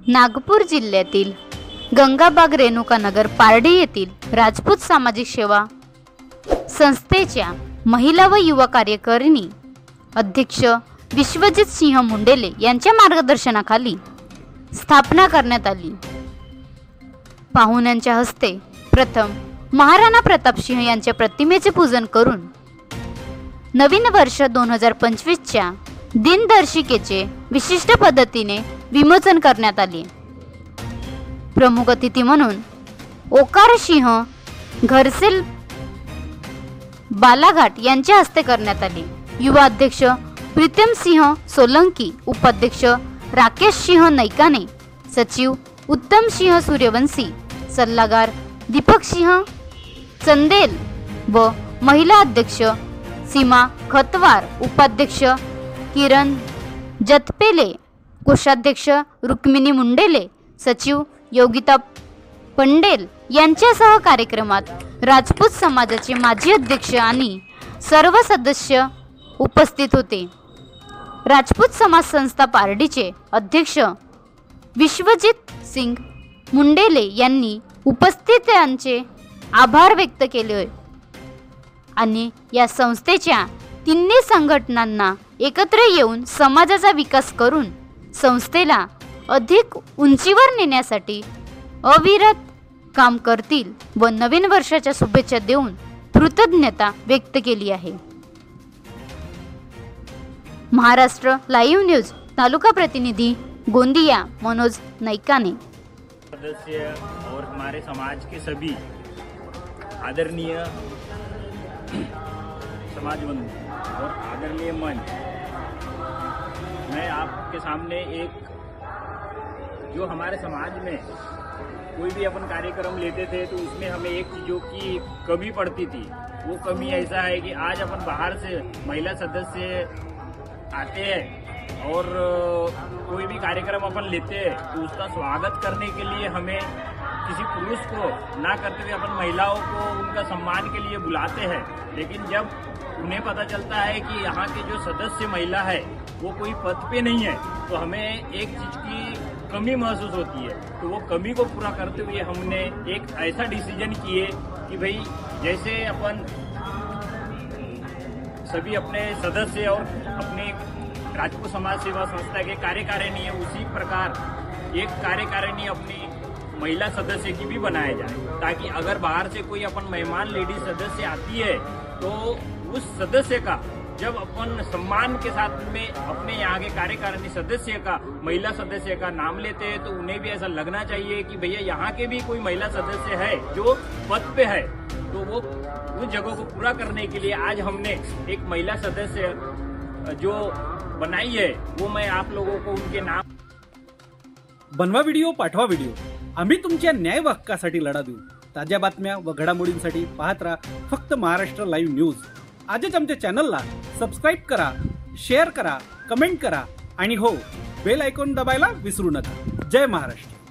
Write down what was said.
नागपूर जिल्ह्यातील गंगाबाग रेणुकानगर पारडी येथील राजपूत सामाजिक सेवा संस्थेच्या महिला व युवा कार्यकारिणी अध्यक्ष विश्वजित सिंह मुंडेले यांच्या मार्गदर्शनाखाली स्थापना करण्यात आली। पाहुण्यांच्या हस्ते प्रथम महाराणा प्रताप सिंह यांच्या प्रतिमेचे पूजन करून नवीन वर्ष 2025च्या दिनदर्शिकेचे विशिष्ट पद्धतीने विमोचन करण्यात आले। प्रमुख अतिथी म्हणून ओकार सिंह घरसेल बालाघाट यांच्या हस्ते करण्यात आले। युवा अध्यक्ष प्रीतम सिंह सोलंकी, उपाध्यक्ष राकेश सिंह नैकाने, सचिव उत्तम सिंह सूर्यवंशी, सल्लागार दीपक सिंह चंदेल व महिला अध्यक्ष सीमा खतवार, उपाध्यक्ष किरण जतपेले, कोषाध्यक्ष रुक्मिणी मुंडेले, सचिव योगिता पंडेल यांच्यासह कार्यक्रमात राजपूत समाजाचे माजी अध्यक्ष आणि सर्व सदस्य उपस्थित होते। राजपूत समाज संस्था पारडीचे अध्यक्ष विश्वजित सिंग मुंडेले यांनी उपस्थितांचे आभार व्यक्त केले आणि या संस्थेच्या तिन्ही संघटनांना एकत्र येऊन समाजाचा विकास करून संस्थेला अधिक उंचीवर नेण्यासाठी अविरत काम करतील व नवीन वर्षाच्या शुभेच्छा देऊन कृतज्ञता व्यक्त केली आहे। महाराष्ट्र लाईव्ह न्यूज तालुका प्रतिनिधी गोंदिया मनोज नैकाने। सदस्य और हमारे समाज के सभी आदरणीय समाज बंधु और आदरणीय मंच, मैं आपके सामने एक जो हमारे समाज में कोई भी अपन कार्यक्रम लेते थे तो उसमें हमें एक चीज़ों की कमी पड़ती थी। वो कमी ऐसा है कि आज अपन बाहर से महिला सदस्य आते हैं और कोई भी कार्यक्रम अपन लेते हैं तो उसका स्वागत करने के लिए हमें किसी पुरुष को ना करते हुए अपन महिलाओं को उनका सम्मान के लिए बुलाते हैं। लेकिन जब उन्हें पता चलता है कि यहाँ के जो सदस्य महिला है वो कोई पद पे नहीं है तो हमें एक चीज़ की कमी महसूस होती है। तो वो कमी को पूरा करते हुए हमने एक ऐसा डिसीजन किए कि भाई जैसे अपन सभी अपने सदस्य और अपने राजपूत समाज सेवा संस्था के कार्यकारिणी है, उसी प्रकार एक कार्यकारिणी अपनी महिला सदस्य की भी बनाया जाए, ताकि अगर बाहर से कोई अपन मेहमान लेडीज सदस्य आती है तो उस सदस्य का जब अपन सम्मान के साथ में अपने यहाँ के कार्यकारिणी सदस्य का महिला सदस्य का नाम लेते हैं तो उन्हें भी ऐसा लगना चाहिए कि भैया यहाँ के भी कोई महिला सदस्य है जो पद पे है। तो वो उस जगह को पूरा करने के लिए आज हमने एक महिला सदस्य जो बनाई है वो मैं आप लोगों को उनके नाम बनवा व्हिडिओ, पाठवा व्हिडिओ, आम्ही तुमच्या न्याय हक्कासाठी लढा देऊ। ताज्या बातम्या व घडामोडींसाठी पाहत राहा फक्त महाराष्ट्र लाईव्ह न्यूज। आजच आमच्या चॅनलला सबस्क्राईब करा, शेअर करा, कमेंट करा आणि हो, बेल आयकॉन दबायला विसरू नका। जय महाराष्ट्र।